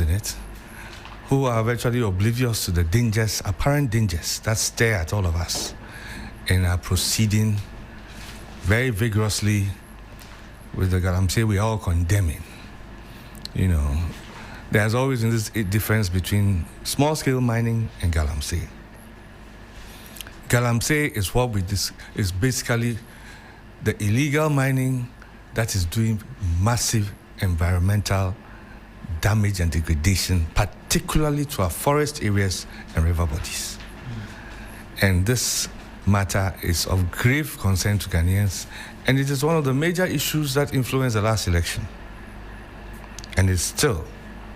in it, who are virtually oblivious to the dangers, apparent dangers that stare at all of us, and are proceeding very vigorously with the Galamsey we are all condemning. There's always this difference between small-scale mining and Galamsey. Galamsey is is basically the illegal mining that is doing massive environmental damage and degradation, particularly to our forest areas and river bodies. And this matter is of grave concern to Ghanaians, and it is one of the major issues that influenced the last election. And it's still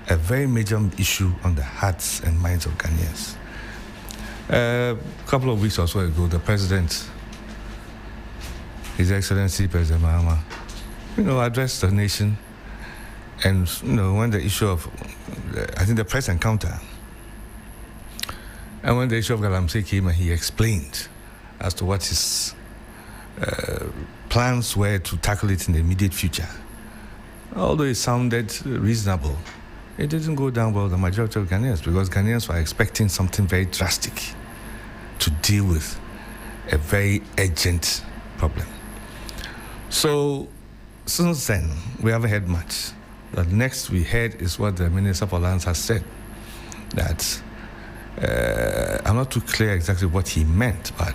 a very major issue on the hearts and minds of Ghanaians. A couple of weeks or so ago, the President, His Excellency President Mahama, addressed the nation, and when the issue of, I think the press encounter, and when the issue of Galamsey came, and he explained as to what his plans were to tackle it in the immediate future. Although it sounded reasonable, it didn't go down well with the majority of Ghanaians, because Ghanaians were expecting something very drastic to deal with a very urgent problem. So since then, we haven't heard much. The next we heard is what the Minister for Lands has said, that I'm not too clear exactly what he meant, but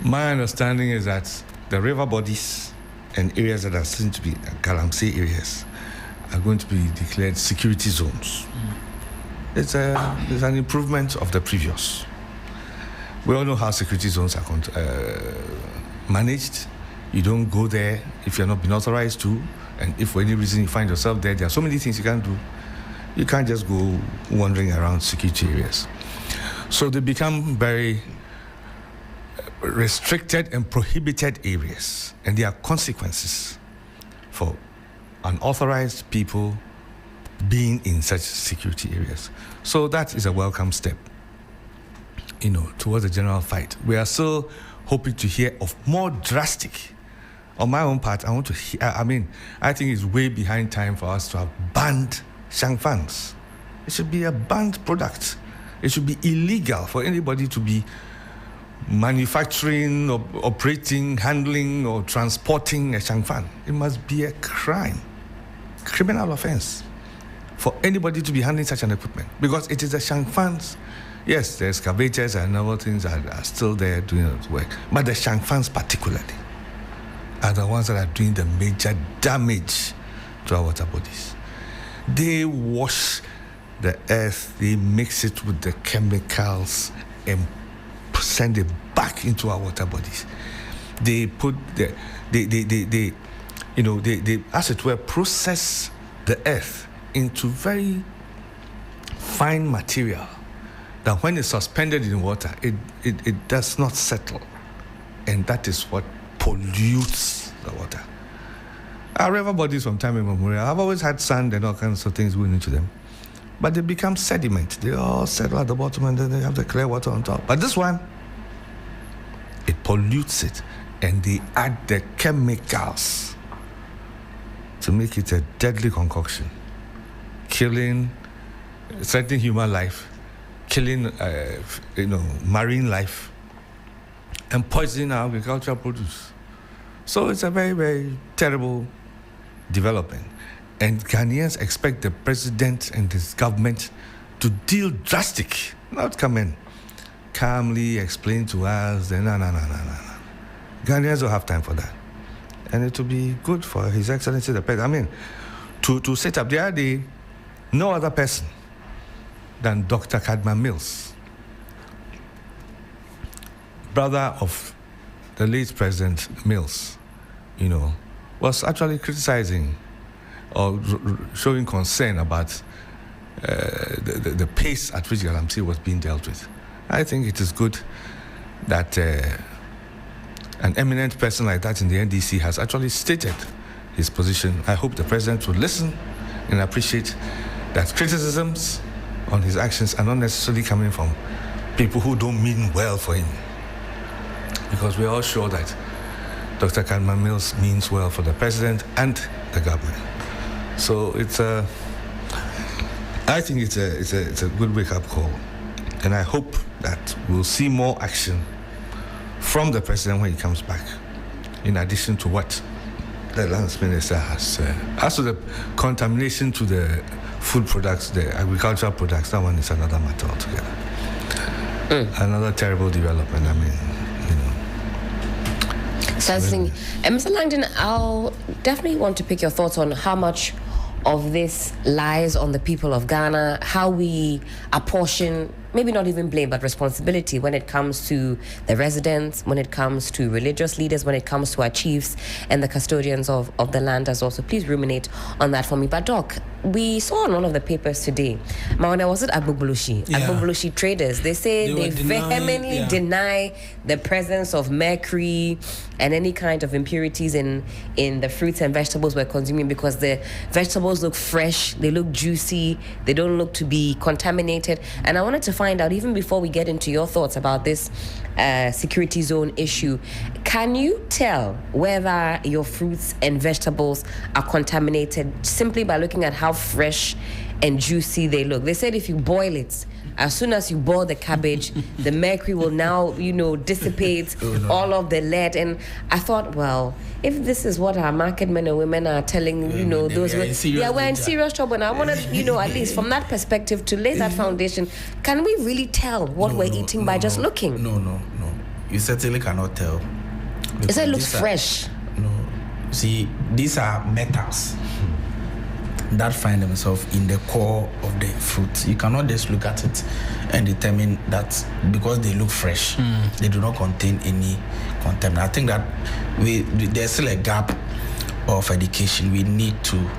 my understanding is that the river bodies and areas that are seen to be Galamsey areas are going to be declared security zones. It's an improvement of the previous. We all know how security zones are managed. You don't go there if you're not been authorized to, and if for any reason you find yourself there are so many things you can't do. You can't just go wandering around security areas. So they become very restricted and prohibited areas, and there are consequences for unauthorized people being in such security areas. So that is a welcome step, towards the general fight. We are still hoping to hear of more drastic. On my own part, I want to hear, I think it's way behind time for us to have banned shangfans. It should be a banned product. It should be illegal for anybody to be manufacturing, or operating, handling, or transporting a shangfan. It must be a crime, criminal offense, for anybody to be handling such an equipment, because it is the shangfans. Yes, the excavators and other things are still there doing the work, but the shangfans particularly are the ones that are doing the major damage to our water bodies. They wash the earth, they mix it with the chemicals and send it back into our water bodies. They put they as it were process the earth into very fine material that when it's suspended in water, it does not settle, and that is what pollutes the water. Our river bodies from time immemorial have always had sand and all kinds of things going into them, but they become sediment. They all settle at the bottom, and then they have the clear water on top. But this one, it pollutes it, and they add the chemicals to make it a deadly concoction, killing, threatening human life, killing, marine life, and poisoning our agricultural produce. So it's a very, very terrible development. And Ghanaians expect the president and his government to deal drastic, not come in, calmly explain to us, no. Ghanaians don't have time for that. And it will be good for His Excellency the President. To set up the other day, no other person than Dr. Cadman Mills, brother of the late President Mills, was actually criticizing or showing concern about the pace at which Galamsey was being dealt with. I think it is good that an eminent person like that in the NDC has actually stated his position. I hope the president will listen and appreciate that criticisms on his actions are not necessarily coming from people who don't mean well for him, because we're all sure that Dr. Cadman Mills means well for the president and the government. So it's I think it's a good wake-up call, and I hope that we'll see more action from the president when he comes back, in addition to what the lands minister has. As to the contamination to the food products, the agricultural products, that one is another matter altogether. Another terrible development. I mean, Certainly. Mr. Langdon, I'll definitely want to pick your thoughts on how much of this lies on the people of Ghana, how we apportion, maybe not even blame, but responsibility when it comes to the residents, when it comes to religious leaders, when it comes to our chiefs and the custodians of the land as well. So please ruminate on that for me. But Doc, we saw on one of the papers today, Mawana, was it Agbogbolohyi traders? They say they vehemently deny the presence of mercury and any kind of impurities in the fruits and vegetables we're consuming, because the vegetables look fresh, they look juicy, they don't look to be contaminated. And I wanted to find out, even before we get into your thoughts about this security zone issue, can you tell whether your fruits and vegetables are contaminated simply by looking at how fresh and juicy they look? They said if you boil it, as soon as you boil the cabbage, the mercury will now, dissipate all of the lead. And I thought, well, if this is what our market men and women are telling, those we're in serious trouble. And I wanted, at least from that perspective, to lay that foundation. Can we really tell what we're eating by just looking? No. You certainly cannot tell. It said it looks fresh. No. See, these are metals that find themselves in the core of the fruit. You cannot just look at it and determine that because they look fresh, they do not contain any contaminant. I think that there's still a gap of education. We need to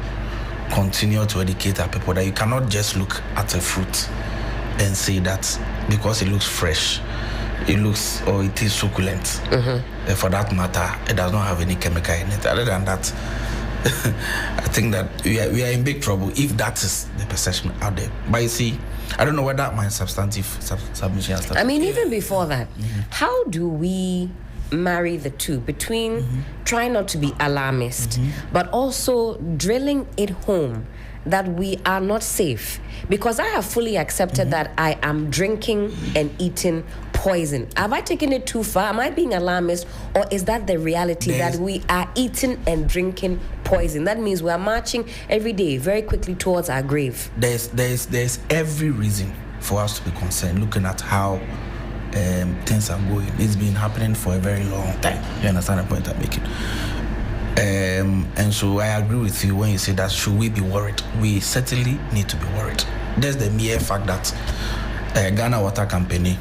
continue to educate our people that you cannot just look at a fruit and say that because it looks fresh, it is succulent. For that matter, it does not have any chemical in it. Other than that, I think that we are in big trouble if that is the perception out there. But you see, I don't know whether my substantive submission has started. I mean, even before that, how do we marry the two between trying not to be alarmist, but also drilling it home that we are not safe? Because I have fully accepted that I am drinking and eating poison. Have I taken it too far? Am I being alarmist? Or is that the reality that we are eating and drinking poison? That means we are marching every day very quickly towards our grave. There's every reason for us to be concerned looking at how things are going. It's been happening for a very long time. You understand the point I'm making? And so I agree with you when you say that should we be worried? We certainly need to be worried. There's the mere fact that Ghana Water Company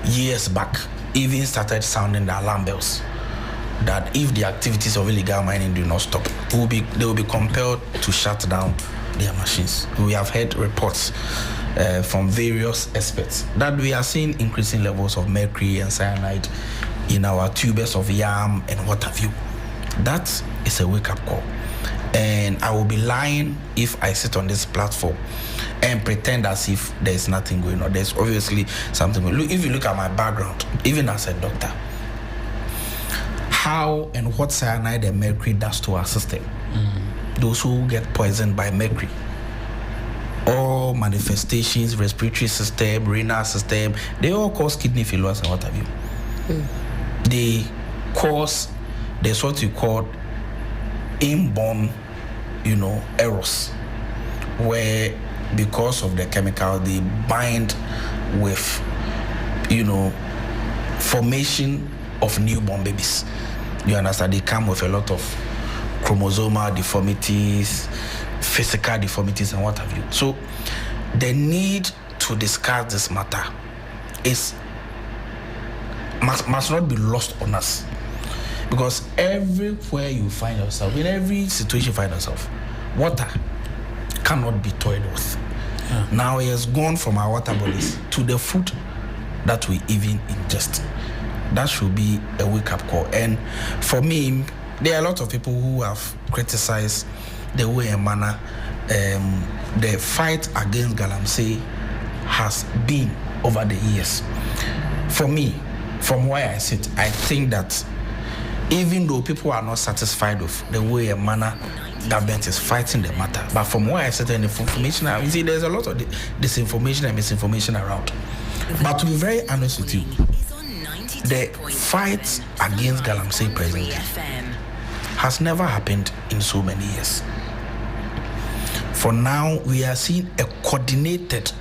years back even started sounding the alarm bells that if the activities of illegal mining do not stop, they will be compelled to shut down their machines. We have heard reports from various experts that we are seeing increasing levels of mercury and cyanide in our tubers of yam and what have you. That is a wake-up call. And I will be lying if I sit on this platform and pretend as if there's nothing going on. There's obviously something going on. If you look at my background, even as a doctor, how and what cyanide and mercury does to our system. Those who get poisoned by mercury, all manifestations, respiratory system, renal system, they all cause kidney failures and what have you. They cause, there's what you call inborn, errors, where because of the chemical they bind with, formation of newborn babies. You understand? They come with a lot of chromosomal deformities, physical deformities, and what have you. So the need to discuss this matter must not be lost on us, because everywhere you find yourself, in every situation you find yourself, water cannot be toyed with. Now it has gone from our water bodies to the food that we even ingest. That should be a wake-up call. And for me, there are a lot of people who have criticized the way and manner the fight against Galamsey has been over the years. For me, from where I sit, I think that even though people are not satisfied with the way and manner government is fighting the matter. But from what I said in the information, you see, there's a lot of disinformation and misinformation around. But to be very honest with you, the fight against Galamsey presently has never happened in so many years. For now, we are seeing a coordinated.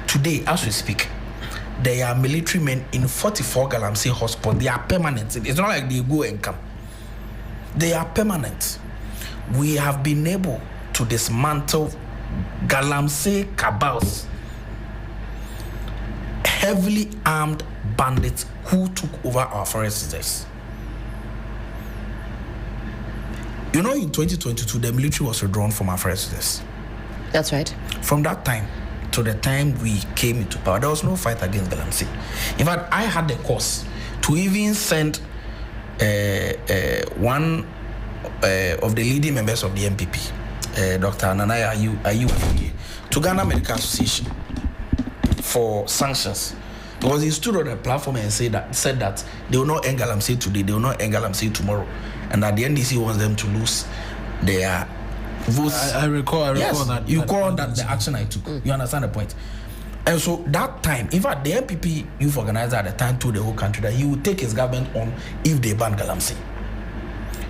Today, as we speak, there are military men in 44 Galamsey hotspots. They are permanent. It's not like they go and come. They are permanent. We have been able to dismantle Galamsey cabals, heavily armed bandits who took over our forest reserves. You know, in 2022, the military was withdrawn from our forest reserves. That's right. From that time to the time we came into power, there was no fight against Galamsey. In fact, I had the cause to even send one of the leading members of the MPP, Dr. Ananaya Ayu, to Ghana Medical Association for sanctions. Because he stood on a platform and said that they will not end Galamsey today, they will not end Galamsey tomorrow. And at the NDC wants them to lose their votes. I recall that. You call that the action I took. You understand the point? And so that time, in fact, the MPP youth organizer at the time told the whole country that he would take his government on if they ban Galamsey.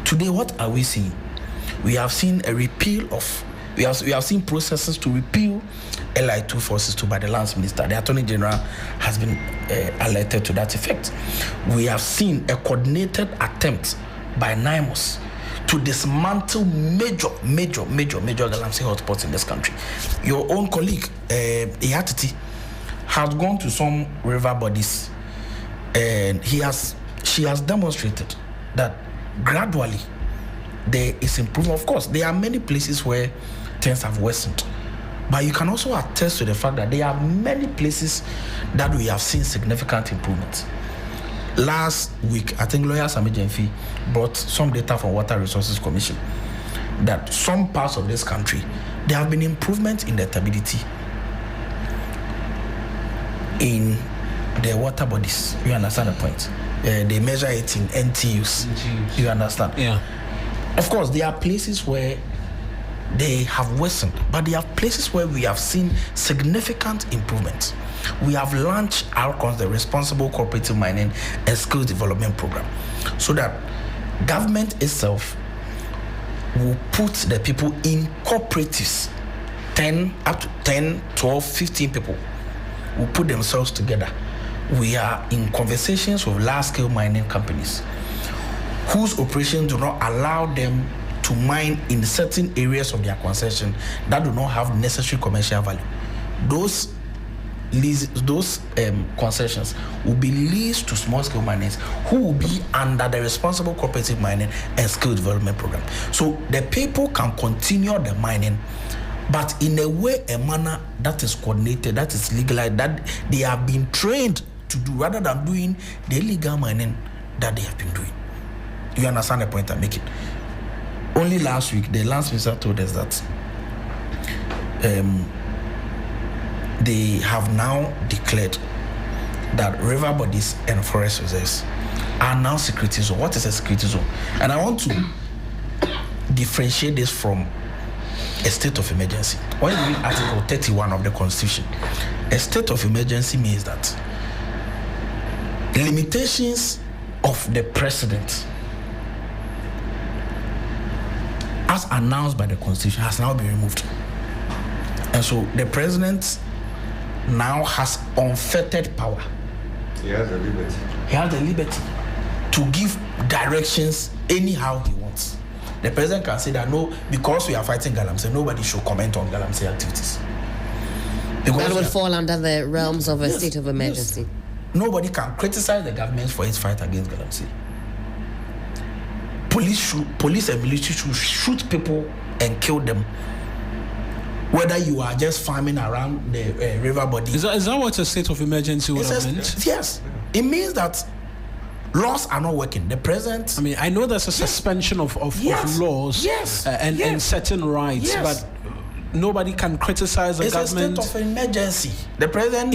Today, what are we seeing? We have seen a repeal of, we have seen processes to repeal LI2 forces by the Lands Minister. The Attorney General has been alerted to that effect. We have seen a coordinated attempt by NIMOS to dismantle major Galamsey hotspots in this country. Your own colleague, Ihatiti, has gone to some river bodies, and she has demonstrated that gradually there is improvement. Of course, there are many places where things have worsened, but you can also attest to the fact that there are many places that we have seen significant improvements. Last week, I think lawyer Sami Jenfi brought some data from Water Resources Commission that some parts of this country, there have been improvements in the stability in the water bodies. You understand the point? They measure it in NTUs. You understand? Yeah. Of course, there are places where they have worsened, but there are places where we have seen significant improvements. We have launched ARCONS, the Responsible Cooperative Mining and Skills Development Program, so that government itself will put the people in cooperatives, 10, up to 10, 12, 15 people will put themselves together. We are in conversations with large-scale mining companies whose operations do not allow them to mine in certain areas of their concession that do not have necessary commercial value. Those concessions will be leased to small-scale miners who will be under the Responsible Cooperative Mining and Skill Development Program. So the people can continue the mining, but in a way, a manner that is coordinated, that is legalized, that they have been trained to do, rather than doing the illegal mining that they have been doing. You understand the point I'm making? Only last week, the Lands Minister told us that they have now declared that river bodies and forest reserves are now security zone. What is a security zone? And I want to differentiate this from a state of emergency. When you read Article 31 of the Constitution, a state of emergency means that limitations of the president, as announced by the Constitution, has now been removed. And so the president now has unfettered power. He has the liberty. He has the liberty to give directions anyhow he wants. The president can say that no, because we are fighting Galamsey, nobody should comment on Galamsey activities. Because that would fall under the realms of a state of emergency. Yes. Nobody can criticize the government for its fight against Galamsey. Police and military should shoot people and kill them, whether you are just farming around the river body. Is that what a state of emergency would have meant? Yes. It means that laws are not working. The president... I mean, I know there's a suspension of laws and certain rights, but nobody can criticize the government. It's a state of emergency. The president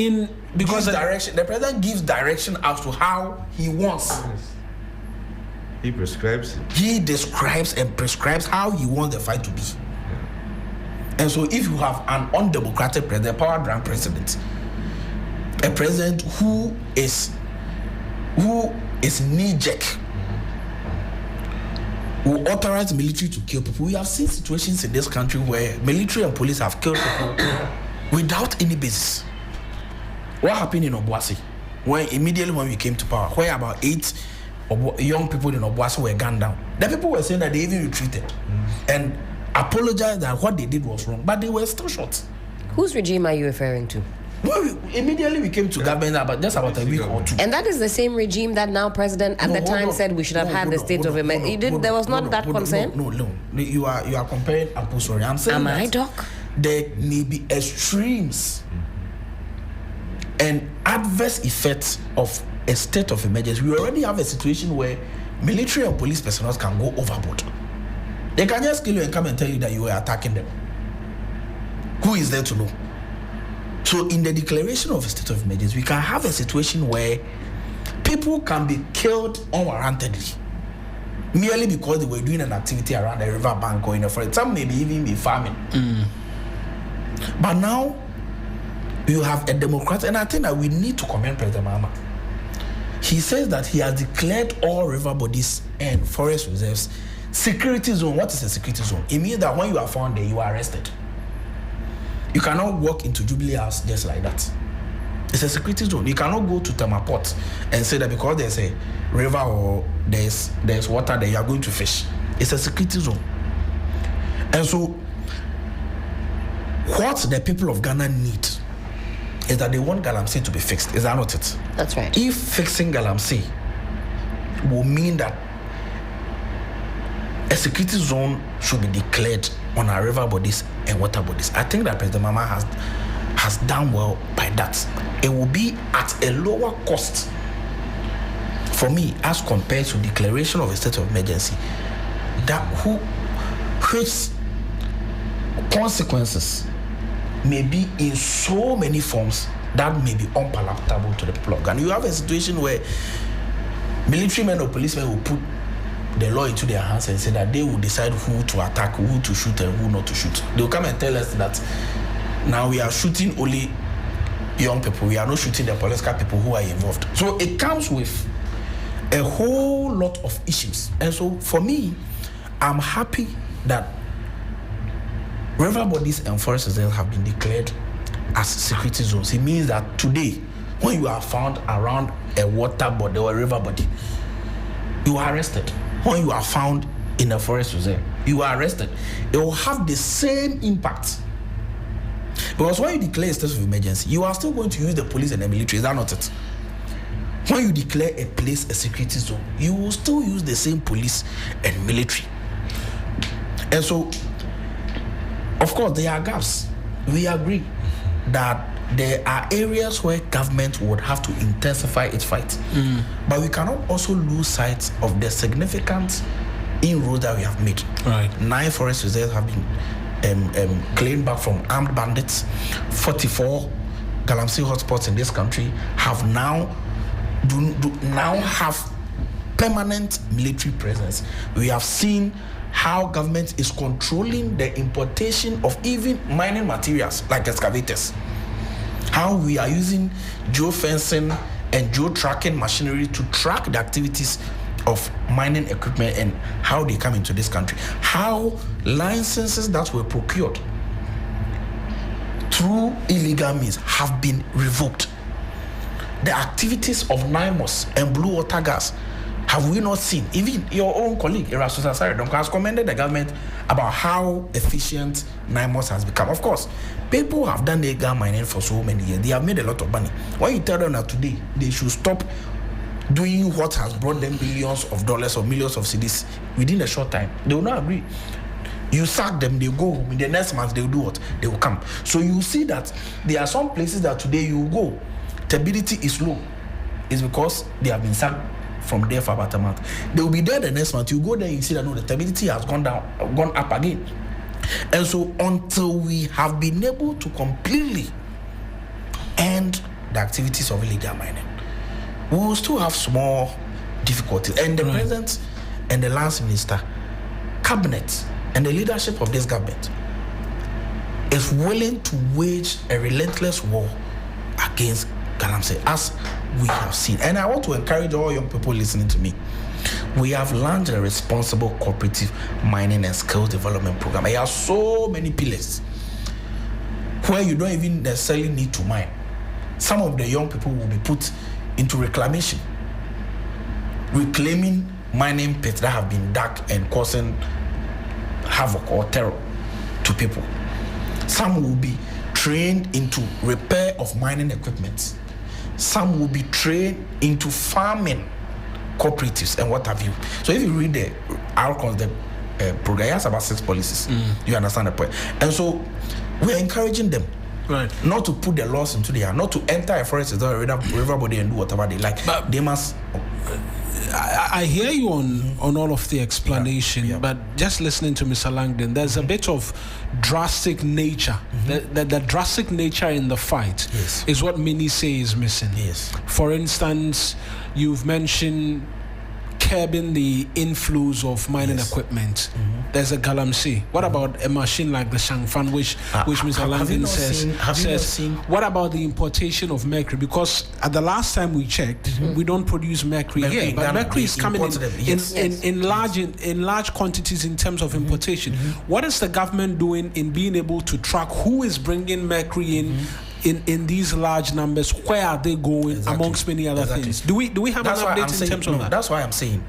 gives direction. The president gives direction as to how he wants. He prescribes it. He describes and prescribes how he wants the fight to be. And so if you have an undemocratic president, a power drunk president, a president who is knee-jerk, who authorize military to kill people. We have seen situations in this country where military and police have killed people without any basis. What happened in Obuasi? Immediately when we came to power, where about 8 young people in Obuasi were gunned down. The people were saying that they even retreated and apologized that what they did was wrong, but they were still shot. Whose regime are you referring to? Well, immediately we came to government about a week or two. And that is the same regime that now president at the time said we should have had the state of emergency. There was not that concern? No. You are comparing apples to oranges. I'm saying am I, Doc? There may be extremes and adverse effects of a state of emergency. We already have a situation where military and police personnel can go overboard. They can just kill you and come and tell you that you were attacking them. Who is there to know? So in the declaration of a state of emergency, we can have a situation where people can be killed unwarrantedly merely because they were doing an activity around a river bank or in a forest. Some may even be farming. But now you have a Democrat, and I think that we need to commend President Mahama. He says that he has declared all river bodies and forest reserves security zone. What is a security zone? It means that when you are found there, you are arrested. You cannot walk into Jubilee House just like that. It's a security zone. You cannot go to Tamaport and say that because there's a river or there's water there, you are going to fish. It's a security zone. And so what the people of Ghana need is that they want Galamsey to be fixed. Is that not it? That's right. If fixing Galamsey will mean that a security zone should be declared on our river bodies and water bodies, I think that President Mahama has done well by that. It will be at a lower cost for me as compared to declaration of a state of emergency, which consequences may be in so many forms that may be unpalatable to the people of Ghana. You have a situation where military men or policemen will put the law into their hands and say that they will decide who to attack, who to shoot, and who not to shoot. They will come and tell us that now we are shooting only young people. We are not shooting the political people who are involved. So it comes with a whole lot of issues. And so for me, I'm happy that river bodies and forest reserves have been declared as security zones. It means that today, when you are found around a water body or a river body, you are arrested. When you are found in a forest reserve, you are arrested. It will have the same impact. Because when you declare a state of emergency, you are still going to use the police and the military. Is that not it? When you declare a place a security zone, you will still use the same police and military. And so, of course, there are gaps. We agree that there are areas where government would have to intensify its fight. But we cannot also lose sight of the significant inroads that we have made. Right. 9 forest reserves have been claimed back from armed bandits. 44 Galamsey hotspots in this country have now have permanent military presence. We have seen how government is controlling the importation of even mining materials like excavators. How we are using geofencing and geo-tracking machinery to track the activities of mining equipment and how they come into this country. How licenses that were procured through illegal means have been revoked. The activities of NIMOS and Blue Water Gas, have we not seen? Even your own colleague, Erastus Asare, has commended the government about how efficient NIMOS has become. Of course, people have done illegal mining for so many years. They have made a lot of money. When you tell them that today they should stop doing what has brought them billions of dollars or millions of cedis within a short time, they will not agree. You sack them, they go home. In the next month, they will do what? They will come. So you see that there are some places that today you go, stability is low. It's because they have been sacked from there for about a month. They will be there the next month. You go there, you see that no, the stability has gone up again. And so until we have been able to completely end the activities of illegal mining, we will still have small difficulties. And the president and the Lands Minister, cabinet, and the leadership of this government is willing to wage a relentless war against Galamsey, as we have seen. And I want to encourage all young people listening to me. We have launched a responsible cooperative mining and skills development program. There are so many pillars where you don't even necessarily need to mine. Some of the young people will be put into reclamation, reclaiming mining pits that have been dug and causing havoc or terror to people. Some will be trained into repair of mining equipment. Some will be trained into farming cooperatives and what have you. So if you read the outcomes, the program, it has about 6 policies. You understand the point? And so we are encouraging them, right, not to put the laws into the air, not to enter a forest or a river body and do whatever they like. But they must. I hear you on all of the explanation, but just listening to Mr. Langdon, there's a bit of drastic nature. The drastic nature in the fight is what many say is missing. Yes. For instance, you've mentioned curbing the inflows of mining equipment. There's a Galamsey. What about a machine like the Shangfan, which Mr. Langdon says? What about the importation of mercury? Because at the last time we checked, we don't produce mercury here, but mercury is coming in large quantities in terms of importation. What is the government doing in being able to track who is bringing mercury in these large numbers? Where are they going, amongst many other things? Do we have an update in terms of that? That's why I'm saying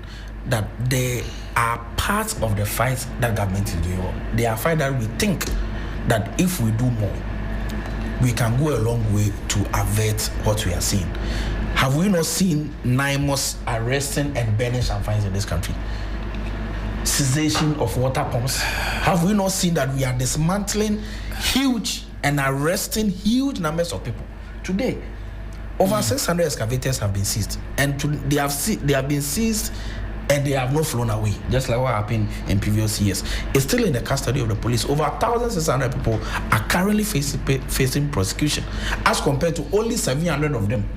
that they are parts of the fight that government is doing. They are fight that we think that if we do more, we can go a long way to avert what we are seeing. Have we not seen NIMOS arresting and burning Shangfans in this country? Cessation of water pumps. Have we not seen that we are dismantling huge and arresting huge numbers of people? Today, over 600 excavators have been seized, and they have been seized and they have not flown away, just like what happened in previous years. It's still in the custody of the police. Over 1,600 people are currently facing prosecution, as compared to only 700 of them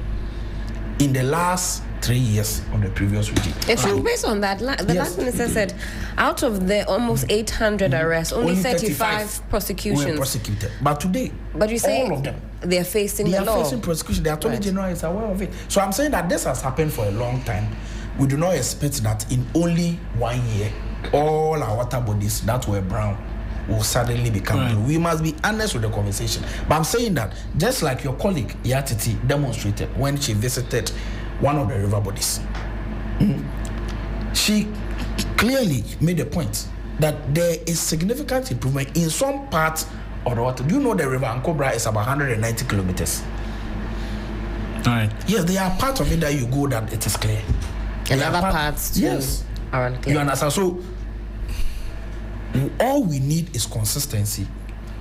in the last 3 years of the previous regime. It's based on that. The last minister said, out of the almost 800 arrests, only 35 prosecutions were prosecuted. But today, you say all of them, they are facing the law. They are facing prosecution. The Attorney General is aware of it. So I'm saying that this has happened for a long time. We do not expect that in only 1 year, all our water bodies that were brown will suddenly become blue. We must be honest with the conversation. But I'm saying that just like your colleague Yatiti demonstrated when she visited one of the river bodies, she clearly made a point that there is significant improvement in some parts of the water. Do you know the river Ankobra is about 190 kilometers? All right. Yes, there are parts of it that you go that it is clear. And other parts too are unclear. You understand? So all we need is consistency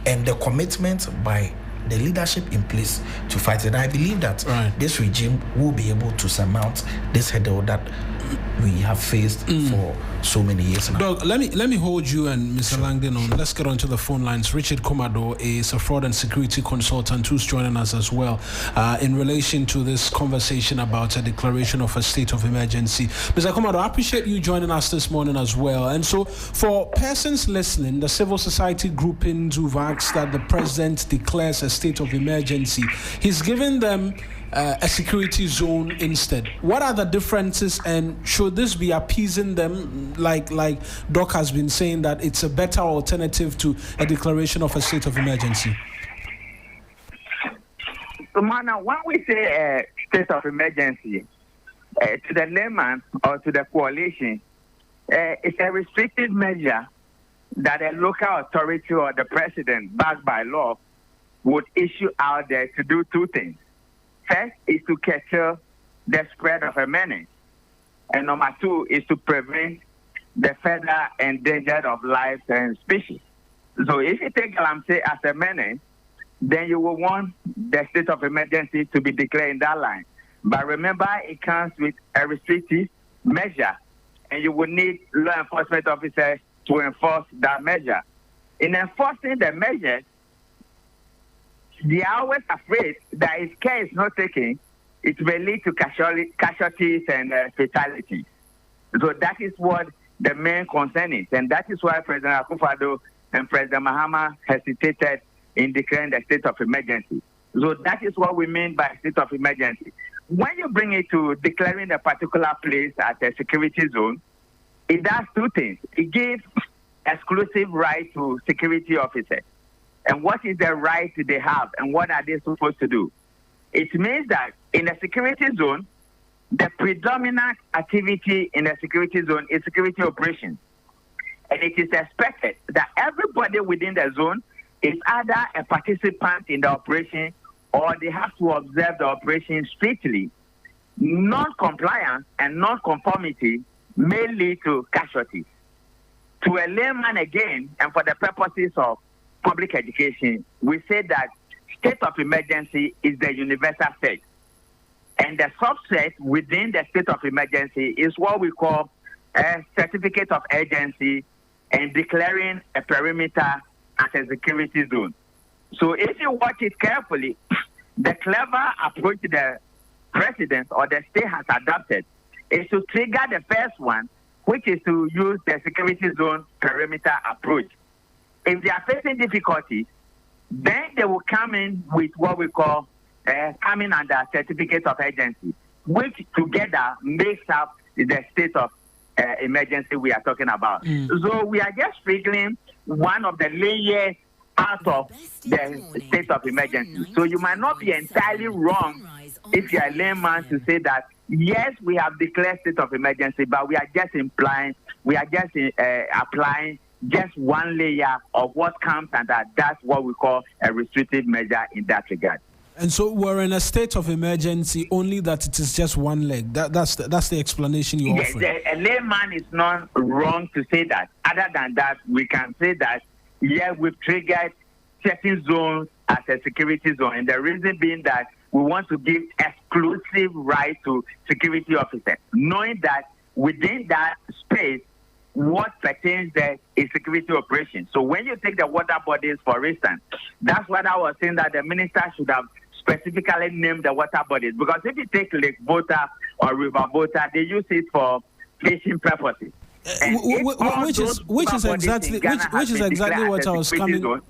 and the commitment by the leadership in place to fight it. And I believe that this regime will be able to surmount this hurdle that we have faced for so many years now. Doug, let me hold you and Mr. Langdon on. Let's get onto the phone lines. Richard Komado is a fraud and security consultant who's joining us as well in relation to this conversation about a declaration of a state of emergency. Mr. Komado, I appreciate you joining us this morning as well. And so for persons listening, the civil society groupings who've asked that the president declares a state of emergency, he's given them a security zone instead. What are the differences, and should this be appeasing them, like Doc has been saying, that it's a better alternative to a declaration of a state of emergency? So, man, when we say state of emergency, to the layman or to the coalition, it's a restrictive measure that a local authority or the president, backed by law, would issue out there to do two things. First is to curtail the spread of a menace. And number two is to prevent the further endangerment of lives and species. So if you take Galamsey as a menace, then you will want the state of emergency to be declared in that line. But remember, it comes with a restrictive measure, and you will need law enforcement officers to enforce that measure. In enforcing the measure, they are always afraid that if care is not taken, it may lead to casualties and fatalities. So that is what the main concern is. And that is why President Akufo-Addo and President Mahama hesitated in declaring the state of emergency. So that is what we mean by state of emergency. When you bring it to declaring a particular place as a security zone, it does two things. It gives exclusive right to security officers. And what is the right they have and what are they supposed to do? It means that in a security zone, the predominant activity in a security zone is security operations. And it is expected that everybody within the zone is either a participant in the operation or they have to observe the operation strictly. Non-compliance and non-conformity may lead to casualties. To a layman again, and for the purposes of public education, we say that state of emergency is the universal state. And the subset within the state of emergency is what we call a certificate of urgency and declaring a perimeter as a security zone. So if you watch it carefully, the clever approach the president or the state has adopted is to trigger the first one, which is to use the security zone perimeter approach. If they are facing difficulties, then they will come in with what we call coming under certificate of urgency, which together makes up the state of emergency we are talking about. So we are just triggering one of the layers out of the state of emergency. So you might not be entirely wrong if you're a layman to say that, yes, we have declared state of emergency, but we are just applying just one layer of what comes under that's what we call a restrictive measure in that regard. And so we're in a state of emergency, only that it is just one leg. That's the explanation you offer. Yes, a layman is not wrong to say that. Other than that, we can say that, yeah, we've triggered certain zones as a security zone. And the reason being that we want to give exclusive right to security officers, knowing that within that space, what pertains there is security operations. So when you take the water bodies, for instance, that's what I was saying, that the minister should have specifically named the water bodies. Because if you take Lake Volta or River Volta, they use it for fishing purposes. Which is exactly what I was coming.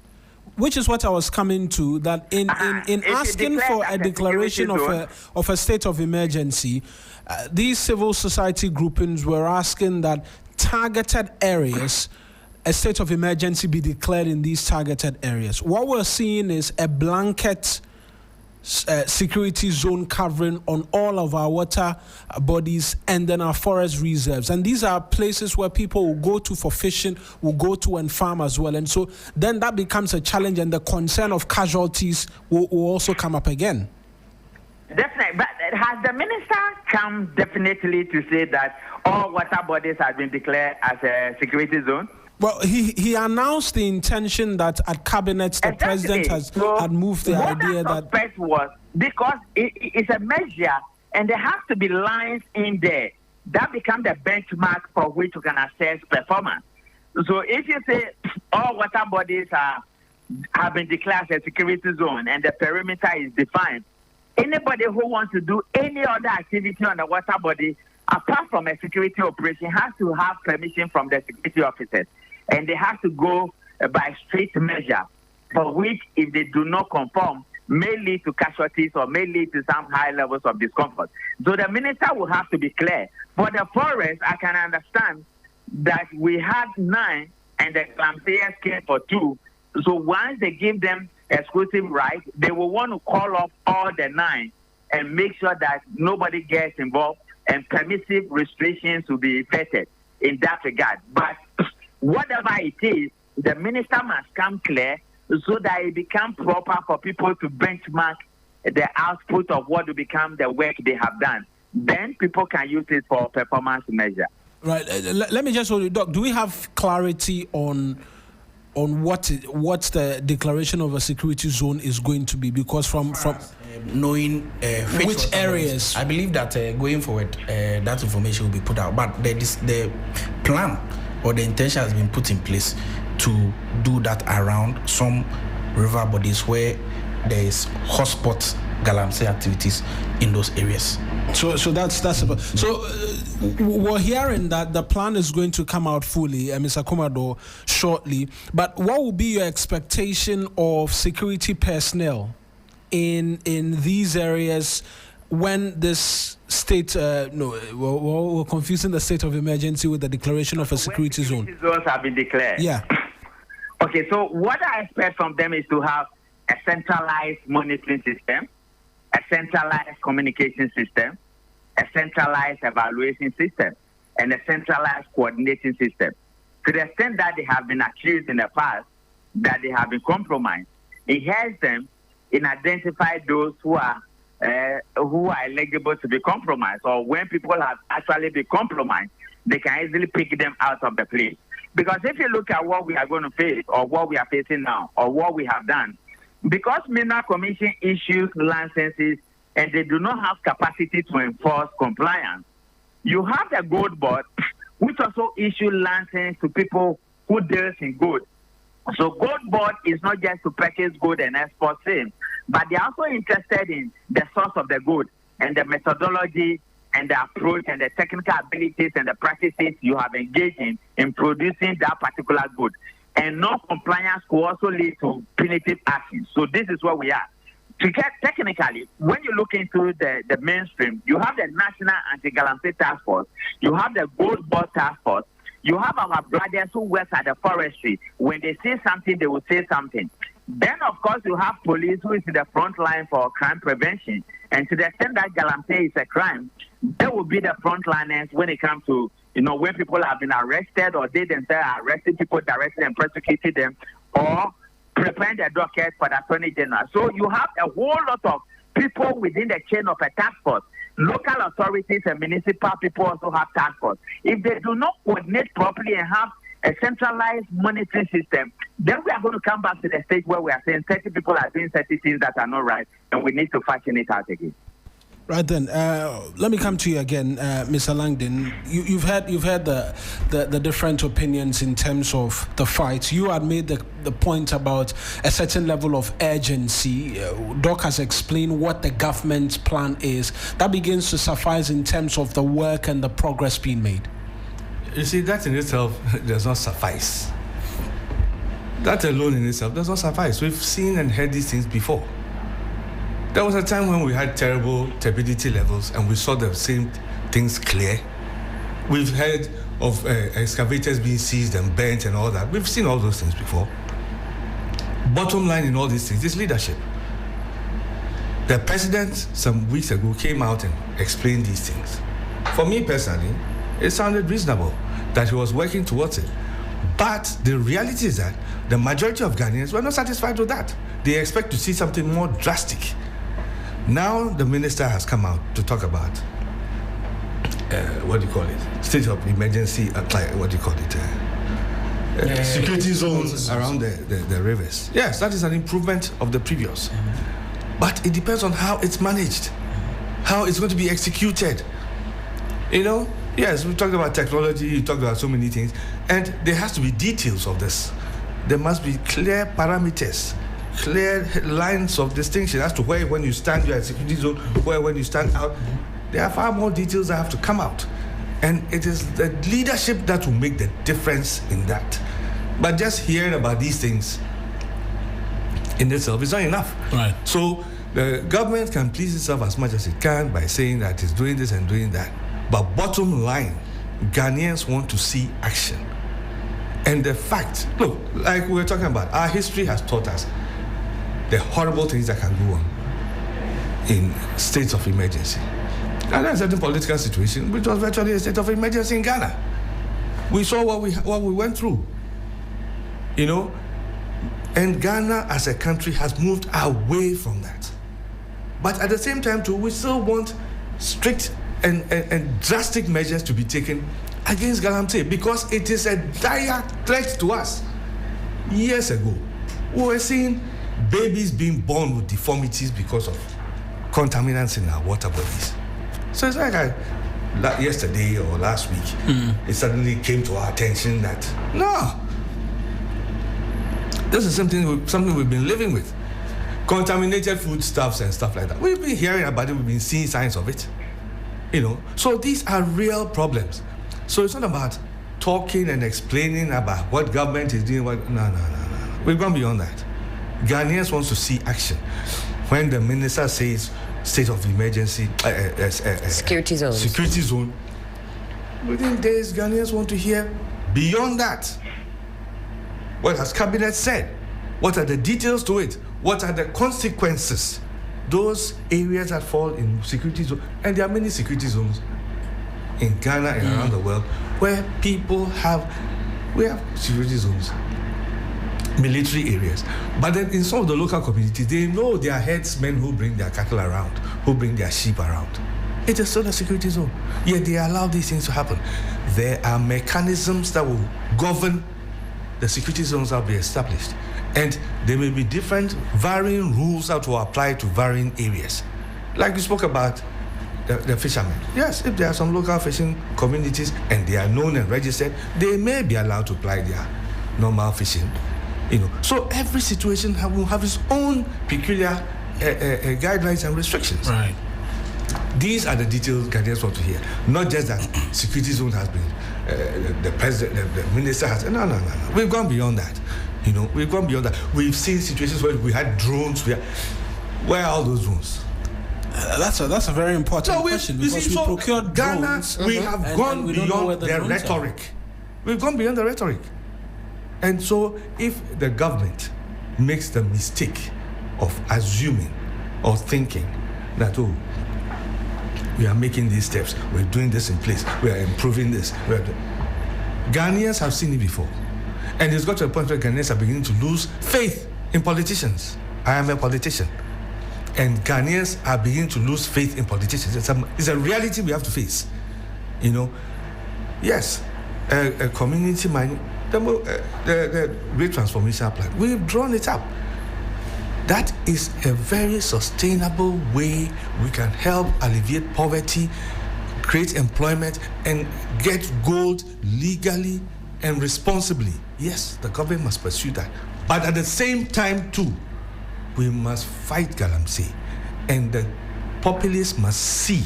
Which is what I was coming to, that in asking for a declaration of a state of emergency, these civil society groupings were asking that targeted areas, a state of emergency be declared in these targeted areas. What we're seeing is a blanket security zone covering on all of our water bodies and then our forest reserves. And these are places where people will go to for fishing, will go to and farm as well. And so then that becomes a challenge, and the concern of casualties will also come up again. Definitely. But has the minister come definitely to say that all water bodies have been declared as a security zone? Well, he announced the intention that at cabinet the president had moved the idea that was because it's a measure and there has to be lines in there that become the benchmark for which you can assess performance. So if you say all water bodies have been declared as a security zone and the perimeter is defined, anybody who wants to do any other activity on the water body apart from a security operation has to have permission from the security officers. And they have to go by strict measure, for which, if they do not conform, may lead to casualties or may lead to some high levels of discomfort. So the minister will have to be clear. For the forest, I can understand that we had 9 and the Galamsey came for 2. So once they give them exclusive right, they will want to call off all the 9 and make sure that nobody gets involved and permissive restrictions will be effected in that regard. But whatever it is, the minister must come clear so that it becomes proper for people to benchmark the output of what will become the work they have done. Then people can use it for performance measure. Right. Let me just hold you, Doc. Do we have clarity on what the declaration of a security zone is going to be? Because from knowing which areas, I believe that going forward, that information will be put out. But the plan or the intention has been put in place to do that around some river bodies where there is hotspot Galamsey activities in those areas. So that's about. So we're hearing that the plan is going to come out fully, Mr. Komado, shortly. But what will be your expectation of security personnel in these areas when this state? We're confusing the state of emergency with the declaration of a security zone. Zones have been declared. Yeah. Okay, so what I expect from them is to have a centralized monitoring system, a centralized communication system, a centralized evaluation system, and a centralized coordinating system. To the extent that they have been accused in the past that they have been compromised, it helps them in identifying those who are eligible to be compromised, or when people have actually been compromised, they can easily pick them out of the place. Because if you look at what we are going to face, or what we are facing now, or what we have done, because Mineral Commission issues licenses and they do not have capacity to enforce compliance, you have the Gold Board, which also issue license to people who deals in gold. So Gold Board is not just to purchase gold and export same, but they are also interested in the source of the gold and the methodology and the approach and the technical abilities and the practices you have engaged in producing that particular good. And non-compliance could also lead to punitive action. So this is where we are. Technically, when you look into the mainstream, you have the National Anti-Galamsey Task Force, you have the Gold Board Task Force, you have our brothers who work at the forestry. When they say something, they will say something. Then, of course, you have police who is in the front line for crime prevention. And to the extent that Galamsey is a crime, they will be the frontliners when it comes to, when people have been arrested or they themselves are arresting people directly and prosecuting them, or preparing the docket for the Attorney General. So you have a whole lot of people within the chain of a task force. Local authorities and municipal people also have task force. If they do not coordinate properly and have a centralized monitoring system, then we are going to come back to the stage where we are saying 30 people are doing 30 things that are not right, and we need to fashion it out again. Right then, let me come to you again, Mr. Langdon. You've heard the different opinions in terms of the fight. You had made the point about a certain level of urgency. Doc has explained what the government's plan is. That begins to suffice in terms of the work and the progress being made. You see, that in itself does not suffice. That alone in itself does not suffice. We've seen and heard these things before. There was a time when we had terrible turbidity levels and we saw the same things clear. We've heard of excavators being seized and burnt and all that. We've seen all those things before. Bottom line in all these things is leadership. The president some weeks ago came out and explained these things. For me personally, it sounded reasonable that he was working towards it. But the reality is that the majority of Ghanaians were not satisfied with that. They expect to see something more drastic. Now the minister has come out to talk about state of emergency, security zones around the rivers. Yes, that is an improvement of the previous. But it depends on how it's managed, how it's going to be executed. Yes, we talked about technology, you talked about so many things, and there has to be details of this. There must be clear parameters, clear lines of distinction as to where when you stand, you're at security zone, where when you stand out. There are far more details that have to come out. And it is the leadership that will make the difference in that. But just hearing about these things in itself is not enough. Right. So the government can please itself as much as it can by saying that it's doing this and doing that. But bottom line, Ghanaians want to see action. And the fact, look, like we were talking about, our history has taught us the horrible things that can go on in states of emergency. And there's a certain political situation which was virtually a state of emergency in Ghana. We saw what we went through, and Ghana as a country has moved away from that. But at the same time too, we still want strict and drastic measures to be taken against Galamsey because it is a dire threat to us. Years ago, we were seeing babies being born with deformities because of contaminants in our water bodies. So it's like yesterday or last week, it suddenly came to our attention that, no, this is something we've been living with. contaminated foodstuffs and stuff like that. We've been hearing about it. We've been seeing signs of it. So these are real problems. So it's not about talking and explaining about what government is doing. No. We've gone beyond that. Ghanaians want to see action. When the minister says state of emergency, security zone, within days, Ghanaians want to hear beyond that. What has cabinet said? What are the details to it? What are the consequences? Those areas that fall in security zone, and there are many security zones in Ghana and around the world where we have security zones, military areas. But then in some of the local communities, they know their headsmen who bring their cattle around, who bring their sheep around. It is still a security zone. Yet they allow these things to happen. There are mechanisms that will govern the security zones that will be established. And there may be different varying rules that will apply to varying areas. Like we spoke about the fishermen. Yes, if there are some local fishing communities and they are known and registered, they may be allowed to apply their normal fishing. So every situation will have its own peculiar guidelines and restrictions. Right. These are the details Ghanaians want to hear. Not just that security zone has been, the president, the minister has. No. We've gone beyond that. We've gone beyond that. We've seen situations where we had drones. Where are all those drones? That's a very important question because we procured Ghana, drones. We have gone beyond the rhetoric. We've gone beyond the rhetoric. And so if the government makes the mistake of assuming or thinking that, we are making these steps, we're doing this in place, we are improving this. Ghanaians have seen it before. And it's got to a point where Ghanaians are beginning to lose faith in politicians. I am a politician. And Ghanaians are beginning to lose faith in politicians. It's a reality we have to face. Yes, a community mining, the Great Transformation Plan, we've drawn it up. That is a very sustainable way we can help alleviate poverty, create employment, and get gold legally and responsibly. Yes, the government must pursue that. But at the same time, too, we must fight Galamsey. And the populace must see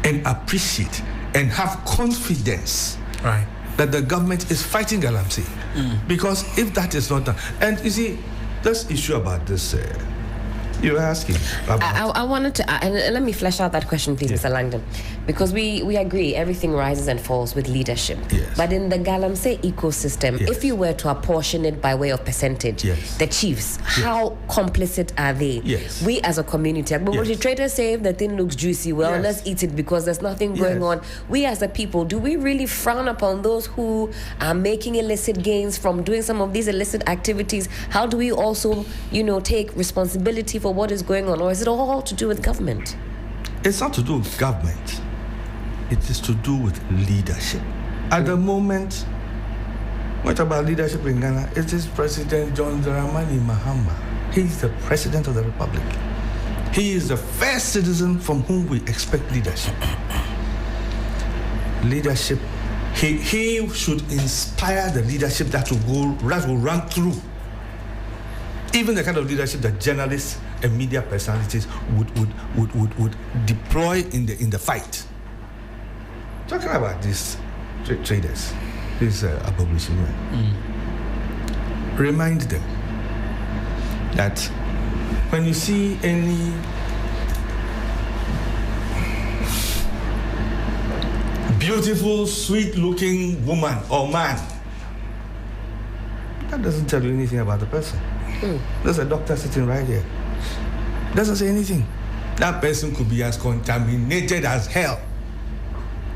and appreciate and have confidence that the government is fighting Galamsey. Because if that is not done, and you see, this issue about this, you were asking about. I wanted to, and let me flesh out that question, please, Mr. Langdon, because we agree everything rises and falls with leadership. Yes. But in the Galamsey ecosystem, if you were to apportion it by way of percentage, the chiefs, how complicit are they? Yes. We as a community, but what the traders say, if the thing looks juicy, well, let's eat it because there's nothing going on. We as a people, do we really frown upon those who are making illicit gains from doing some of these illicit activities? How do we also, take responsibility for what is going on, or is it all to do with government? It's not to do with government. It is to do with leadership. At the moment, what about leadership in Ghana? It is President John Dramani Mahama. He's the President of the Republic. He is the first citizen from whom we expect leadership. Leadership, he should inspire the leadership that will run through. Even the kind of leadership that journalists and media personalities would deploy in the fight. Talking about these traders, these abolitionists, remind them that when you see any beautiful, sweet-looking woman or man, that doesn't tell you anything about the person. There's a doctor sitting right here. Doesn't say anything. That person could be as contaminated as hell.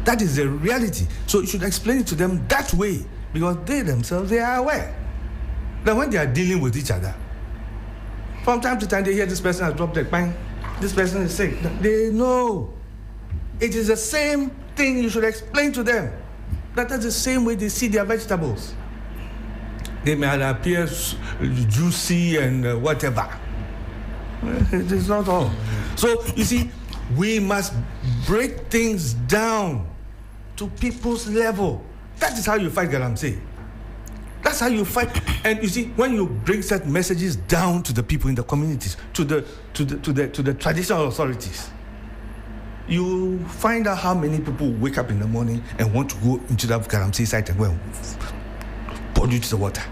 That is the reality. So you should explain it to them that way, because they themselves, they are aware that when they are dealing with each other, from time to time they hear this person has dropped their bang, this person is sick. They know. It is the same thing you should explain to them. That's the same way they see their vegetables. They may appear juicy and whatever. It is not all. So, you see, we must break things down to people's level. That is how you fight Galamsey. That's That's how you fight. And you see, when you bring such messages down to the people in the communities, to the traditional authorities, you find out how many people wake up in the morning and want to go into that Galamsey site and go and pollute the water.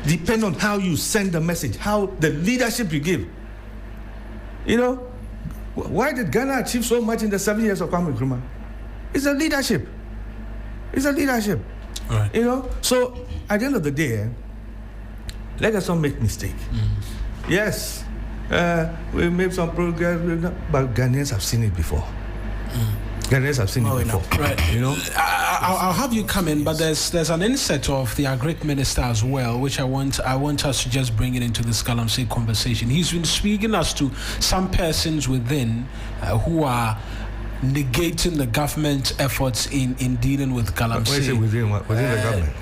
Depend on how you send the message, how the leadership you give. You know, why did Ghana achieve so much in the 7 years of Kwame Nkrumah? It's a leadership. It's a leadership. Right. You know, so at the end of the day, let us not make mistake. Yes, we made some progress, but Ghanaians have seen it before. Ghanaians have seen it before. Right. You know, I'll have you come in, but there's an inset of the Agric Minister as well, which I want us to just bring it into this Galamsey conversation. He's been speaking as to some persons within who are negating the government's efforts in dealing with Galamsey. What is it within the government?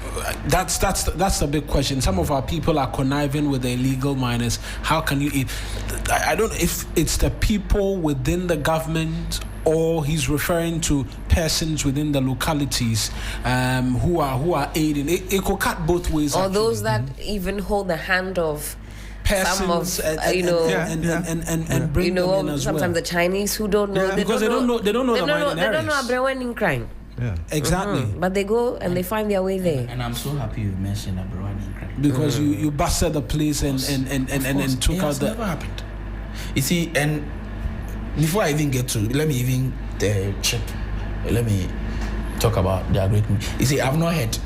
That's the big question. Some of our people are conniving with the illegal miners. How can you eat? I don't know if it's the people within the government, or he's referring to persons within the localities who are aiding. It could cut both ways. Or actually. those that even hold the hand of persons, some of, and bring them in as sometimes well. the Chinese who don't know, they don't know the mining they don't know Abrewan crime. Yeah, exactly. But they go and they find their way there. And I'm so happy you mentioned Abrewan crime because you busted the place and took out the. Never happened. You see, and before I even get to, let me talk about the agreement. You see, I've not heard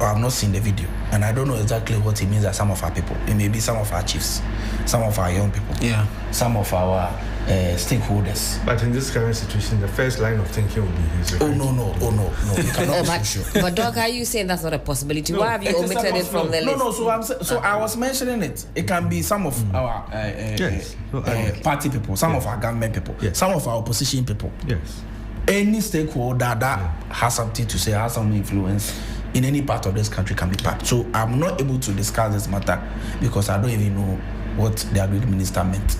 or I've not seen the video, and I don't know exactly what it means that some of our people, it may be some of our chiefs, some of our young people, some of our stakeholders. But in this current situation, the first line of thinking would be his. Oh no, you cannot be so sure. But Doc, are you saying that's not a possibility? Why have you omitted it from the list? So I was mentioning it. It can be some of our party people, some of our government people, some of our opposition people. Yes. Any stakeholder that has something to say, has some influence in any part of this country can be part. So I'm not able to discuss this matter because I don't even know what the Agric Minister meant.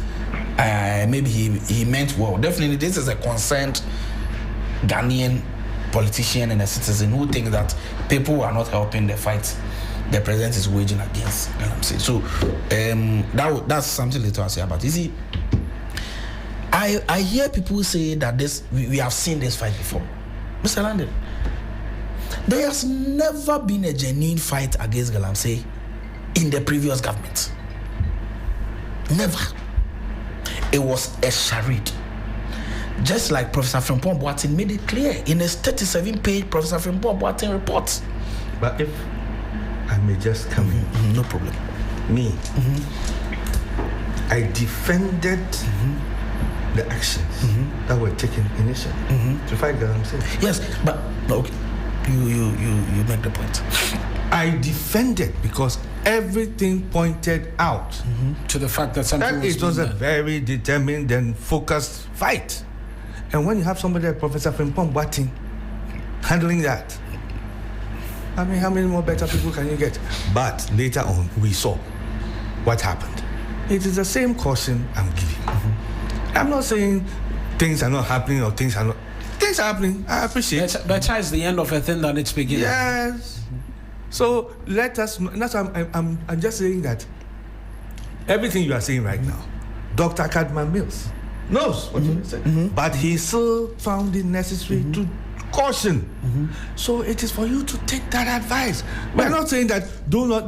Maybe he meant well. Definitely, this is a concerned Ghanaian politician and a citizen who think that people are not helping the fight the president is waging against Galamsey. So that's something little I say about it. You see, I hear people say that we have seen this fight before. Mr. Landon, there has never been a genuine fight against Galamsey in the previous government. Never. It was a charade. Just like Professor Frimpong Boateng made it clear in his 37-page Professor Frimpong Boateng report. But if I may just come in. No problem. Me, I defended the actions that were taken initially to fight Galamsey. Yes, but okay, you make the point. I defended because everything pointed out to the fact that something it was a very determined and focused fight. And when you have somebody like Professor Frimpong Boateng handling that, I mean, how many more better people can you get? But later on, we saw what happened. It is the same caution I'm giving. I'm not saying things are not happening or things are happening. I appreciate it. Better is the end of a thing than its beginning. Yes. So let us. That's why I'm just saying that everything you are saying right now, Dr. Cadman Mills knows what you're saying, but he still found it necessary to caution. So it is for you to take that advice. We're not saying that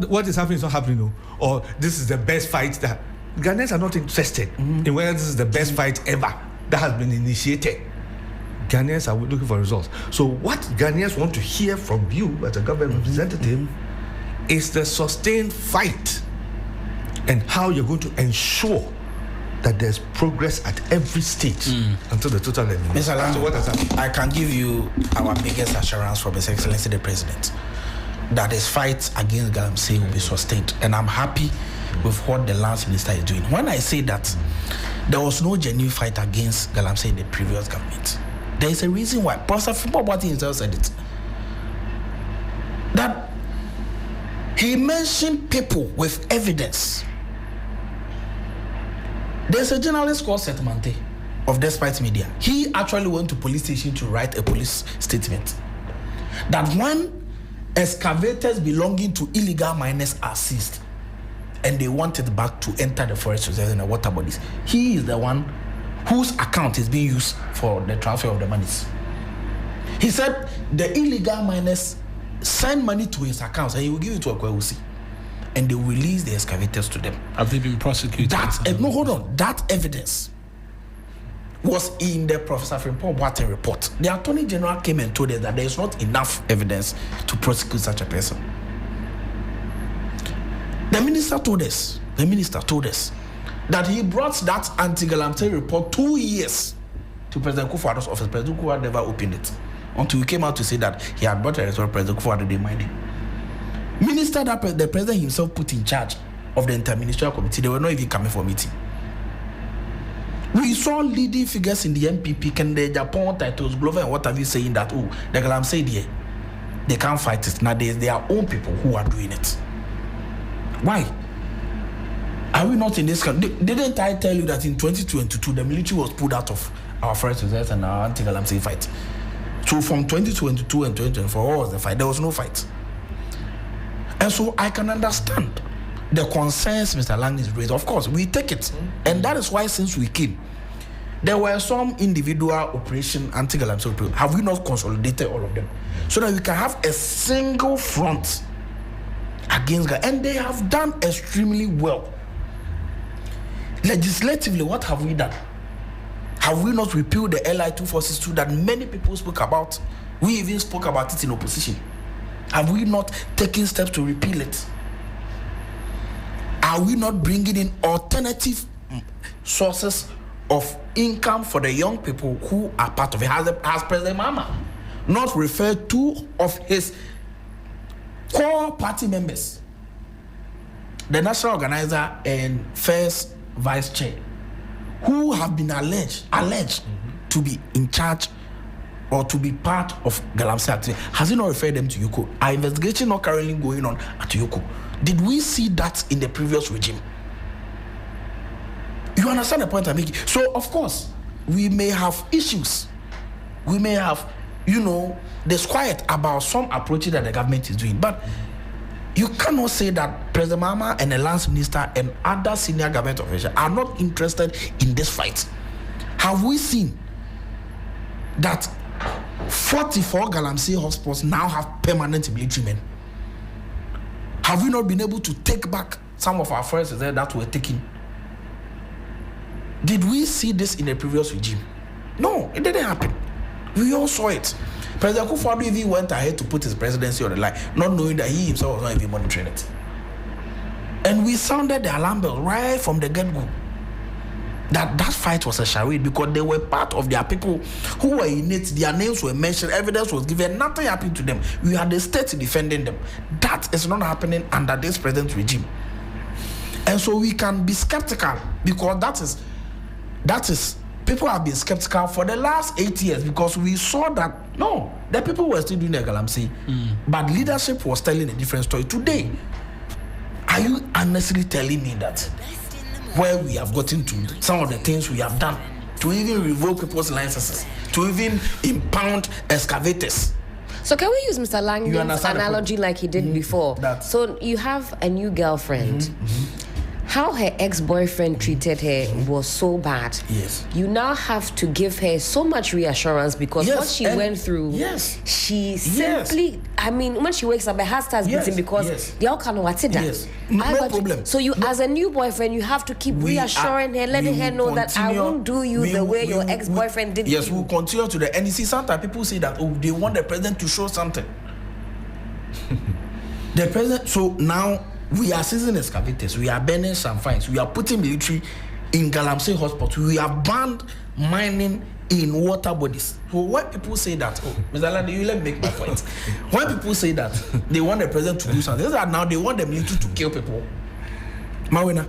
what is happening is not happening, no, or this is the best fight that Ghanaians are not interested in whether this is the best fight ever that has been initiated. Ghanaians are looking for results. So what Ghanaians want to hear from you as a government representative is the sustained fight and how you're going to ensure that there's progress at every stage until the total level. Mr. Lam, so what has happened? I can give you our biggest assurance from His Excellency the President that his fight against Galamsey will be sustained. And I'm happy with what the Lands Minister is doing. When I say that there was no genuine fight against Galamsey in the previous government, there is a reason why. Professor Frimpong Boateng himself said it. That he mentioned people with evidence. There's a journalist called Setmante of Despite Media. He actually went to police station to write a police statement that when excavators belonging to illegal miners are seized, and they want it back to enter the forest reserves and the water bodies. He is the one whose account is being used for the transfer of the monies. He said the illegal miners send money to his accounts and he will give it to Akwewusi, and they will release the excavators to them. Have they been prosecuted? No, hold on. That evidence was in the Professor Frimpong Boateng report. The Attorney General came and told us that there is not enough evidence to prosecute such a person. The minister told us that he brought that anti-Galamsey report 2 years to President Kufuor's office. President Kufuor never opened it until he came out to say that he had brought a report. President Kufuor didn't mind him. Minister that the president himself put in charge of the interministerial committee, they were not even coming for meeting. We saw leading figures in the MPP, Kende Japan, titles, Glover, and what have you saying that, oh, the Galamsey there, they can't fight it. Now there's their own people who are doing it. Why? Are we not in this country? Didn't I tell you that in 2022, the military was pulled out of our forest reserves and our anti-Galamsey fight? So from 2022 and 2024, what was the fight? There was no fight. And so I can understand the concerns Mr. Lang is raised. Of course, we take it. And that is why since we came, there were some individual operation, anti-Galamsey operation. Have we not consolidated all of them? So that we can have a single front against Ghana. And they have done extremely well. Legislatively, what have we done? Have we not repealed the LI 2462 that many people spoke about? We even spoke about it in opposition. Have we not taken steps to repeal it? Are we not bringing in alternative sources of income for the young people who are part of it? Has President Mahama not referred two of his core party members, the national organizer and first vice chair, who have been alleged to be in charge or to be part of Galamsey activity? Has he not referred them to YUKO? Are investigation not currently going on at YUKO? Did we see that in the previous regime? You understand the point I'm making? So, of course, we may have issues. We may have, disquiet about some approaches that the government is doing. But you cannot say that President Mahama and the Lands Minister and other senior government officials are not interested in this fight. Have we seen that 44 Galamsey hotspots now have permanent military men? Have we not been able to take back some of our forests that were taken? Did we see this in the previous regime? No, it didn't happen. We all saw it. President Kufuor even went ahead to put his presidency on the line, not knowing that he himself was not even monitoring it. And we sounded the alarm bell right from the get-go that fight was a charade, because they were part of their people who were in it. Their names were mentioned, evidence was given, nothing happened to them. We had the state defending them. That is not happening under this present regime. And so we can be skeptical, because that is people have been skeptical for the last 8 years, because we saw that no, the people were still doing the Galamsey, but leadership was telling a different story. Today, are you honestly telling me that where we have gotten to, some of the things we have done to even revoke people's licenses, to even impound excavators? So can we use Mr. Langdon's analogy like he did before? So you have a new girlfriend. How her ex-boyfriend treated her was so bad. Yes. You now have to give her so much reassurance, because what she went through, she simply, when she wakes up, her heart starts beating, because they all can't know what's it. Yes. No problem. So you, as a new boyfriend, you have to keep reassuring her, letting her know that I won't do you the way your ex-boyfriend did. Yes, we'll continue to and you see, sometimes people say that, they want the president to show something. The president, so now, we are seizing excavators, we are burning some fines, we are putting military in Galamsey hotspots, we have banned mining in water bodies. So when people say that, Mr. Lande, you let me make my point. When people say that they want the president to do something, that now they want the military to kill people. Mawena,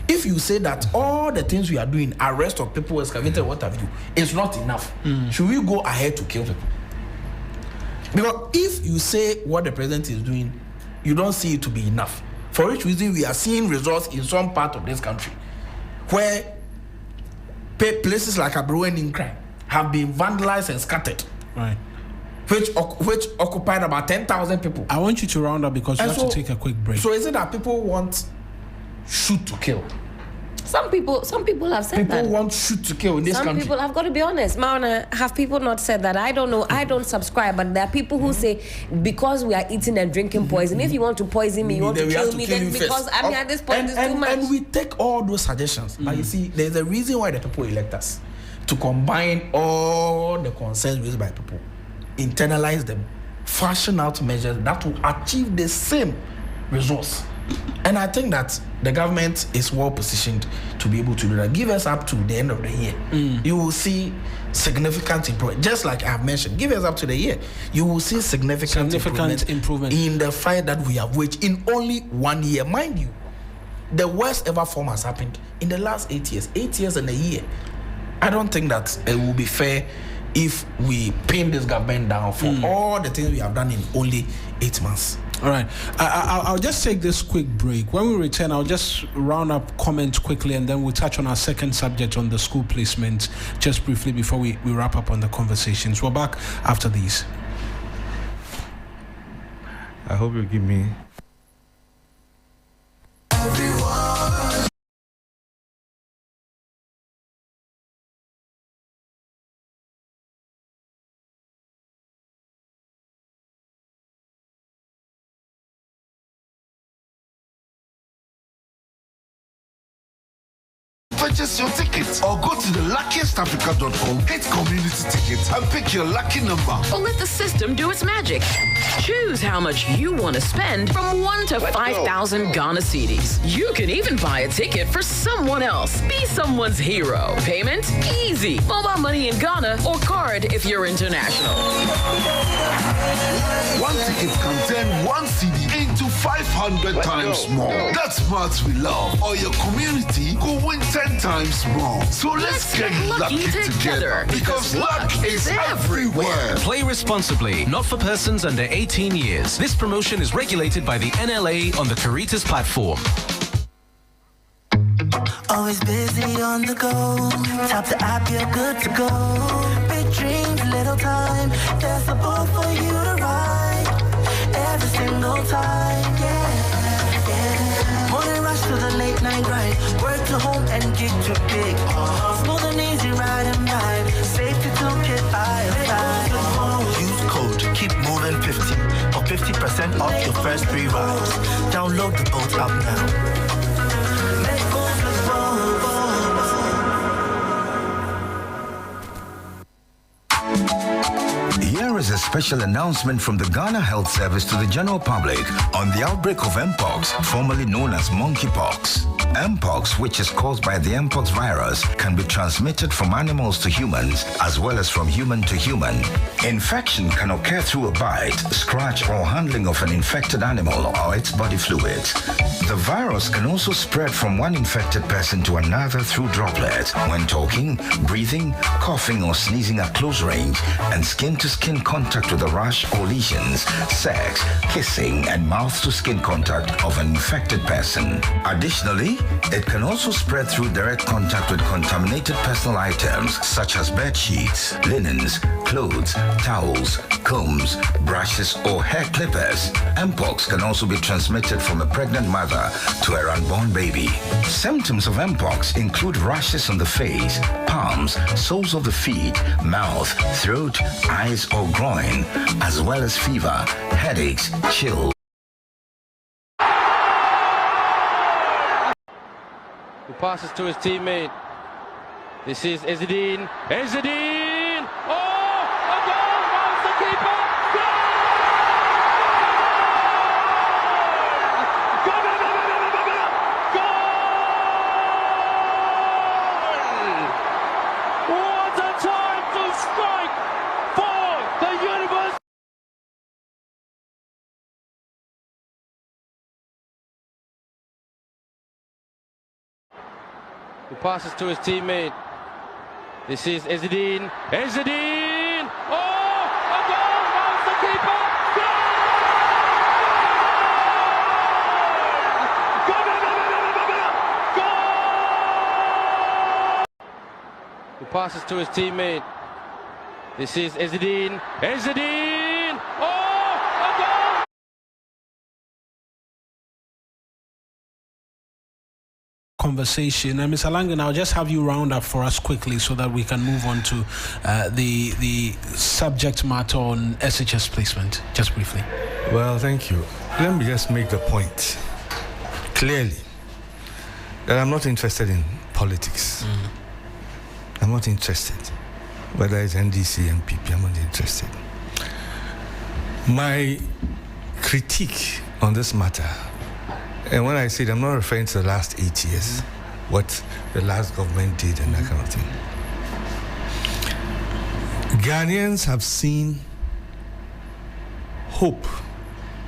if you say that all the things we are doing, arrest of people, excavator, what have you, is not enough, should we go ahead to kill people? Because if you say what the president is doing, you don't see it to be enough. For which reason we are seeing results in some part of this country where places like Abreu and Nkran have been vandalized and scattered. Right. which occupied about 10,000 people. I want you to round up because we have to take a quick break. So is it that people want shoot to kill? Some people have said that. People want shoot to kill in this country. Some people, I've got to be honest, Mauna, have people not said that? I don't know. I don't subscribe, but there are people who say because we are eating and drinking poison, if you want to poison me, you want to kill me, then because I mean at this point it's too much. And we take all those suggestions. But you see, there's a reason why the people elect us. To combine all the concerns raised by people, internalize them, fashion out measures that will achieve the same results. And I think that the government is well positioned to be able to do that. Give us up to the end of the year. You will see significant improvement. Just like I've mentioned, give us up to the year. You will see significant improvement in the fight that we have waged in only 1 year. Mind you, the worst ever form has happened in the last 8 years. 8 years and a year. I don't think that it will be fair if we pin this government down for all the things we have done in only 8 months. All right. I'll just take this quick break. When we return, I'll just round up comments quickly and then we'll touch on our second subject on the school placement just briefly before we wrap up on the conversations. We're back after these. I hope you give me... Purchase your tickets or go to the luckiestafrica.com, hit community tickets and pick your lucky number. Or let the system do its magic. Choose how much you want to spend from 1 to 5,000 Ghana cedis. You can even buy a ticket for someone else. Be someone's hero. Payment? Easy. Mobile money in Ghana or card if you're international. One ticket can turn 1 CD into 500 times more. That's maths we love. Or your community could win 10 times more. So let's get lucky together because luck is everywhere. Play responsibly, not for persons under 18 years. This promotion is regulated by the NLA on the Caritas platform. Always busy on the go. Tap the app, you're good to go. Big dreams, little time. There's a boat for you to ride. Every single time, yeah. Morning rush to the late night grind. Work to home and get to big. Smooth and easy ride and vibe. Safety toolkit by your side. Use code Keep Moving 50 for 50% off your first 3 rides. Download the boat app now. Here is a special announcement from the Ghana Health Service to the general public on the outbreak of Mpox, formerly known as monkeypox. Mpox, which is caused by the Mpox virus, can be transmitted from animals to humans as well as from human to human. Infection can occur through a bite, scratch, or handling of an infected animal or its body fluids. The virus can also spread from one infected person to another through droplets when talking, breathing, coughing, or sneezing at close range, and skin-to-skin contact with a rash or lesions, sex, kissing, and mouth-to-skin contact of an infected person. Additionally, it can also spread through direct contact with contaminated personal items such as bed sheets, linens, clothes, towels, combs, brushes, or hair clippers. Mpox can also be transmitted from a pregnant mother to her unborn baby. Symptoms of Mpox include rashes on the face, palms, soles of the feet, mouth, throat, eyes, or groin, as well as fever, headaches, chills. He passes to his teammate. This is Ezzedine. Ezzedine! Oh! A goal! Rounds the keeper! Goal! Goal! What a time to strike for the universe! He passes to his teammate. This is Ezzedine. Ezzedine! Oh! A goal! Rounds the keeper! Goal! Goal! He passes to his teammate. This is Ezzedine. Ezzedine! Oh! A goal! Conversation. And Mr. Langen, I'll just have you round up for us quickly so that we can move on to the subject matter on SHS placement, just briefly. Well, thank you. Let me just make the point clearly that I'm not interested in politics. I'm not interested. Whether it's NDC, MPP, I'm not interested. My critique on this matter, and when I say it, I'm not referring to the last 8 years, what the last government did and that kind of thing. Ghanaians have seen hope,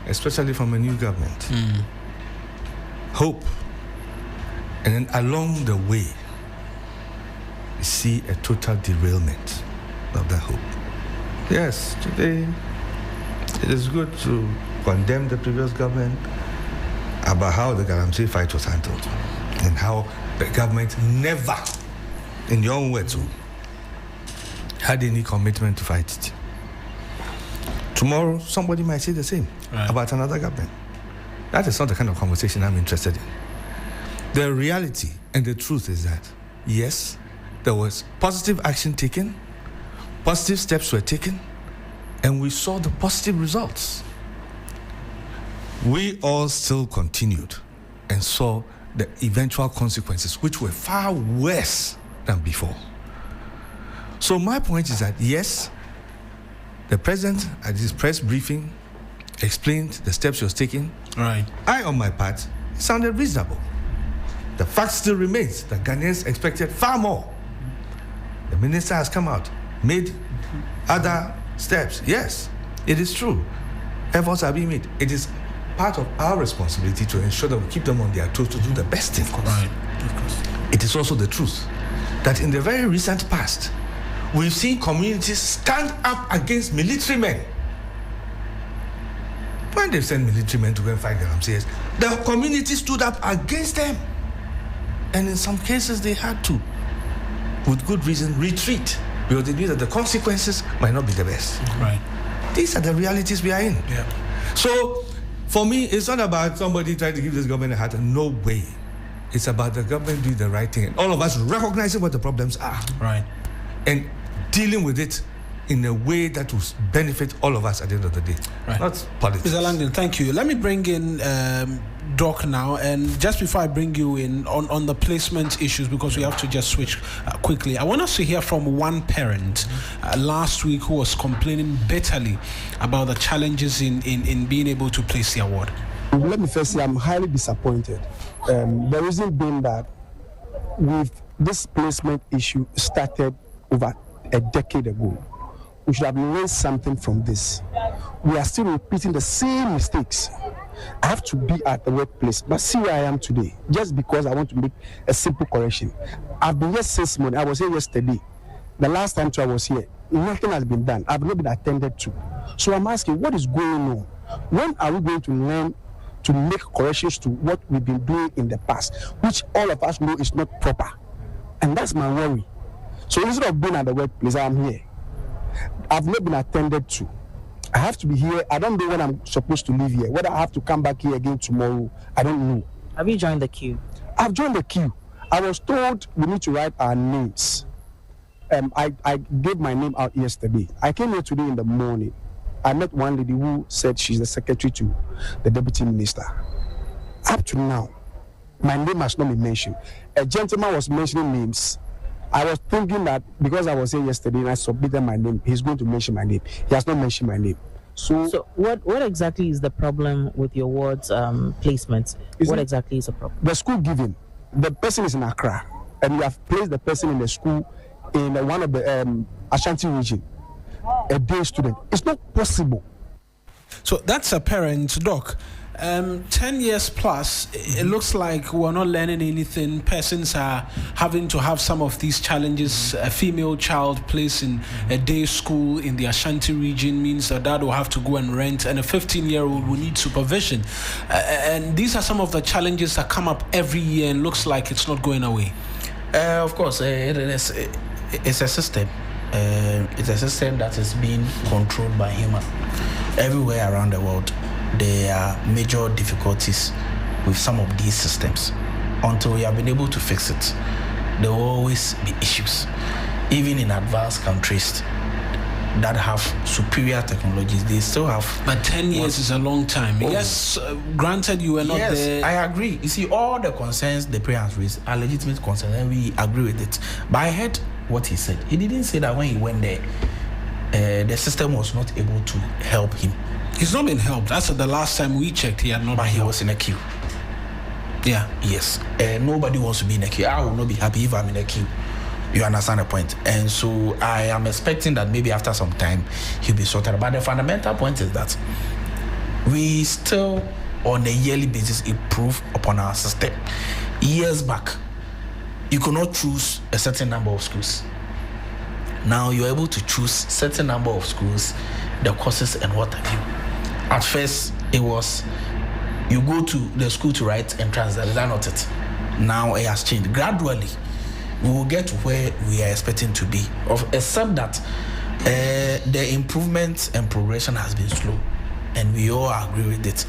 especially from a new government. Hope. And then along the way, you see a total derailment of that hope. Yes, today it is good to condemn the previous government about how the Galamsey fight was handled and how the government never, in your own words, had any commitment to fight it. Tomorrow, somebody might say the same about another government. That is not the kind of conversation I'm interested in. The reality and the truth is that, yes, there was positive action taken, positive steps were taken, and we saw the positive results. We all still continued and saw the eventual consequences, which were far worse than before. So my point is that, yes, the president at his press briefing explained the steps he was taking. Right. I, on my part, sounded reasonable. The fact still remains that Ghanaians expected far more. The minister has come out, made other steps. Yes, it is true. Efforts are being made. It is part of our responsibility to ensure that we keep them on their toes to do the best thing. Right, of course. It is also the truth that in the very recent past, we've seen communities stand up against military men. When they sent military men to go and fight Galamsey, the community stood up against them. And in some cases, they had to, with good reason, retreat because they knew that the consequences might not be the best. Right. These are the realities we are in. Yeah. So, for me, it's not about somebody trying to give this government a hat. No way. It's about the government doing the right thing. And all of us recognizing what the problems are. Right. And dealing with it in a way that will benefit all of us at the end of the day. Right. Not politics. Mr. Langdon, thank you. Let me bring in Doc now. And just before I bring you in on the placement issues, because we have to just switch quickly, I want us to hear from one parent last week who was complaining bitterly about the challenges in being able to place the award. Let me first say I'm highly disappointed. The reason being that with this placement issue started over a decade ago. We should have learned something from this. We are still repeating the same mistakes. I have to be at the workplace, but see where I am today, just because I want to make a simple correction. I've been here since morning. I was here yesterday. The last time I was here, nothing has been done. I've not been attended to. So I'm asking, what is going on? When are we going to learn to make corrections to what we've been doing in the past, which all of us know is not proper? And that's my worry. So instead of being at the workplace, I'm here. I've not been attended to. I have to be here. I don't know when I'm supposed to leave here. Whether I have to come back here again tomorrow, I don't know. Have you joined the queue? I've joined the queue. I was told we need to write our names. I gave my name out yesterday. I came here today in the morning. I met one lady who said she's the secretary to the deputy minister. Up to now, my name has not been mentioned. A gentleman was mentioning names. I was thinking that because I was here yesterday and I submitted my name, he's going to mention my name. He has not mentioned my name. So what exactly is the problem with your ward's placements? What exactly is the problem? The school giving. The person is in Accra, and we have placed the person in the school in one of the Ashanti region, a day student. It's not possible. So that's a parent, Doc. 10 years plus, it looks like we're not learning anything. Persons are having to have some of these challenges. A female child placed in a day school in the Ashanti region means that dad will have to go and rent, and a 15-year-old will need supervision. And these are some of the challenges that come up every year and looks like it's not going away. Of course, it's a system. it's a system that is being controlled by human. Everywhere around the world, there are major difficulties with some of these systems. Until we have been able to fix it, there will always be issues. Even in advanced countries that have superior technologies, they still have. But 10 years is a long time. Yes, granted you were not there. Yes, I agree. You see, all the concerns the parents raised are legitimate concerns, and we agree with it. But I heard what he said. He didn't say that when he went there, the system was not able to help him. He's not been helped. That's the last time we checked. He had not. But he was in a queue. Yeah. Yes. Nobody wants to be in a queue. I will not be happy if I'm in a queue. You understand the point? And so I am expecting that maybe after some time he'll be sorted. But the fundamental point is that we still, on a yearly basis, improve upon our system. Years back, you could not choose a certain number of schools. Now you're able to choose certain number of schools, the courses and what have you. At first, it was you go to the school to write entrance. That is not it. Now it has changed. Gradually, we will get to where we are expecting to be, except that the improvement and progression has been slow, and we all agree with it.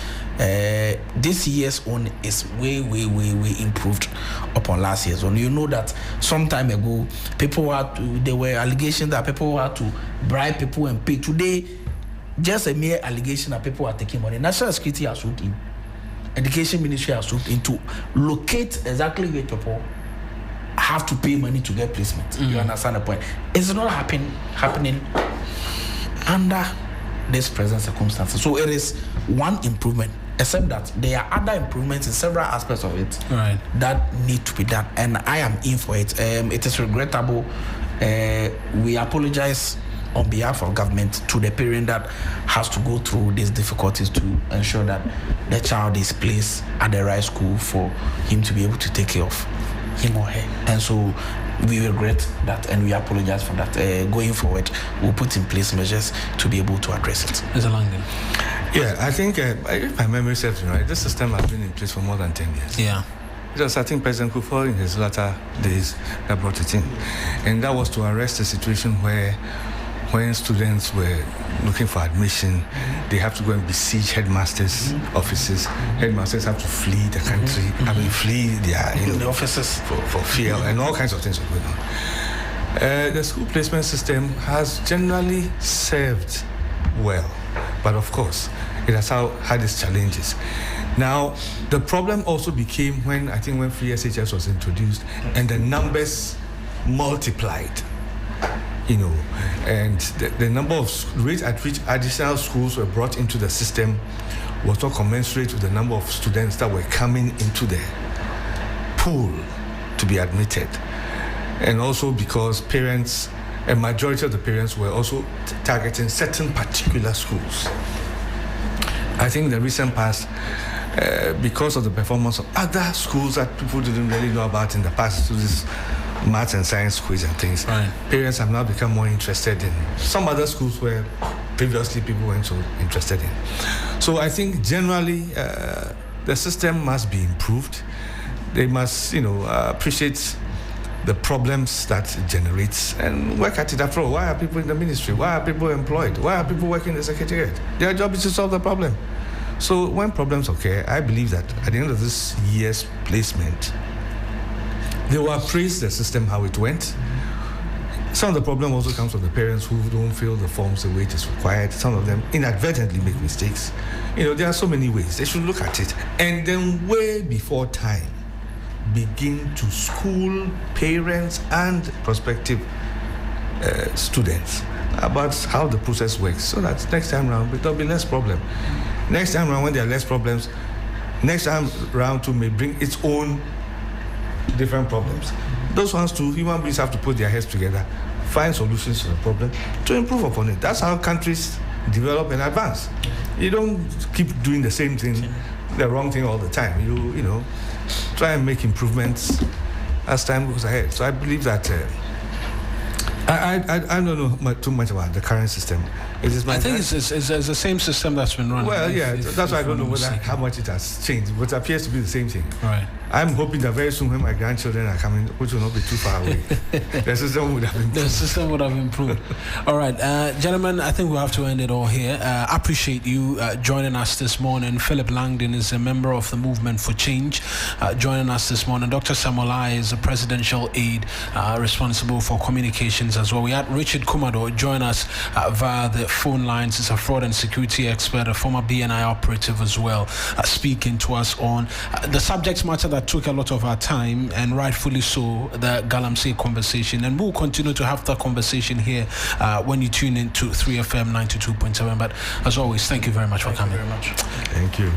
This year's one is way improved upon last year's one. You know that some time ago, there were allegations that people had to bribe people and pay. Today, just a mere allegation that people are taking money. National Security has swooped in. Education Ministry has swooped in to locate exactly where people have to pay money to get placement. You understand the point? It's not happening under this present circumstances. So it is one improvement, except that there are other improvements in several aspects of it that need to be done, and I am in for it. It is regrettable. We apologize on behalf of government to the parent that has to go through these difficulties to ensure that the child is placed at the right school for him to be able to take care of him or her. And so we regret that and we apologize for that. Going forward, we'll put in place measures to be able to address it. Mr. Langdon. Yeah, I think if my memory serves me right, this system has been in place for more than 10 years. Yeah. Because I think President Kufuor in his latter days that brought it in. And that was to arrest a situation where when students were looking for admission, they have to go and besiege headmasters' offices. Headmasters have to flee the country, flee their the offices for fear, and all kinds of things are going on. The school placement system has generally served well, but of course, it has had its challenges. Now, the problem also became when free SHS was introduced and the numbers multiplied. And the number of rates at which additional schools were brought into the system was not commensurate with the number of students that were coming into the pool to be admitted. And also because a majority of the parents were also targeting certain particular schools. I think in the recent past, because of the performance of other schools that people didn't really know about in the past, so this maths and science quiz and things, parents have now become more interested in some other schools where previously people weren't so interested in. So I think generally the system must be improved. They must, appreciate the problems that it generates and work at it. After all, why are people in the ministry? Why are people employed? Why are people working in the secretariat? Their job is to solve the problem. So when problems occur, I believe that at the end of this year's placement, they will appraise the system, how it went. Some of the problem also comes from the parents who don't fill the forms the way it is required. Some of them inadvertently make mistakes. There are so many ways. They should look at it. And then way before time, begin to school parents and prospective students about how the process works, so that next time around there'll be less problem. Next time around, when there are less problems, next time around too may bring its own different problems. Those ones too, human beings have to put their heads together, find solutions to the problem to improve upon it. That's how countries develop and advance. You don't keep doing the same thing, the wrong thing all the time. You try and make improvements as time goes ahead. So I believe that I don't know too much about the current system. I think it's the same system that's been running. Well, that's why I don't know how much it has changed, but it appears to be the same thing. Right. I'm hoping that very soon when my grandchildren are coming, which will not be too far away, the system would have improved. The system would have improved. All right, gentlemen, I think we'll have to end it all here. I appreciate you joining us this morning. Philip Langdon is a member of the Movement for Change, joining us this morning. Dr. Samuel I is a presidential aide responsible for communications as well. We had Richard Kumado join us via the phone lines. He's a fraud and security expert, a former BNI operative as well, speaking to us on the subject matter that took a lot of our time, and rightfully so, the Galamsey conversation. And we'll continue to have that conversation here when you tune in to 3FM 92.7. But as always, thank you very much for coming. Thank you.